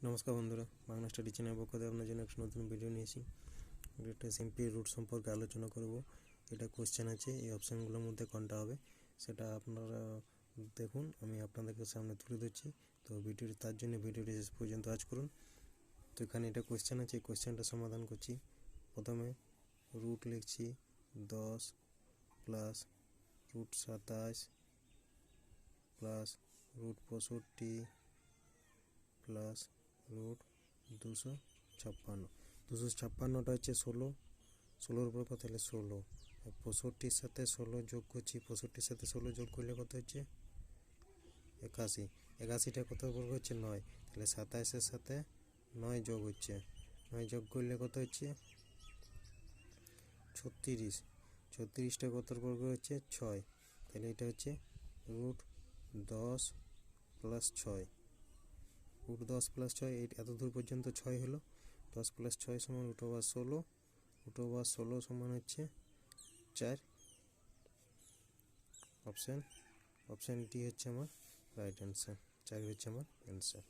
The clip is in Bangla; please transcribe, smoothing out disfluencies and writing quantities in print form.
নমস্কার বন্ধুরা, বাংলা স্টাডি চ্যানেল পক্ষ থেকে আপনার জন্য একটা নতুন ভিডিও নিয়েছি। একটা সিম্পল রুট সম্পর্কে আলোচনা করব। এটা কোশ্চেন আছে, এই অপশানগুলোর মধ্যে কোনটা হবে সেটা আপনারা দেখুন, আমি আপনাদেরকে সামনে তুলে ধরছি। তো ভিডিওটি তার জন্য ভিডিওটি শেষ পর্যন্ত ওয়াচ করুন। তো এখানে এটা কোশ্চেন আছে, এই কোশ্চেনটা সমাধান করছি। প্রথমে রুট লিখছি 10 plus root 27 plus root 65 plus root 256। 256টা হচ্ছে 16 উপর কত হলে 16, 65-র সাথে 16 যোগ করছি। 65-র সাথে 16 যোগ করলে কত হচ্ছে 81। 81টা কত বর্গ হচ্ছে 9, তাহলে 27-এর সাথে 9 যোগ হচ্ছে। 9 যোগ করলে কত হচ্ছে 36। 36টা কত বর্গ হচ্ছে 6, তাহলে এটা হচ্ছে রুট 10 প্লাস 6। রুট 10 প্লাস 6, এত দূর পর্যন্ত 6 হলো। 10 প্লাস 6 সমান রুট ওভার 16। রুট ওভার 16 সমান হচ্ছে 4। অপশান ডি হচ্ছে আমার রাইট অ্যান্সার। 4 হচ্ছে আমার অ্যান্সার।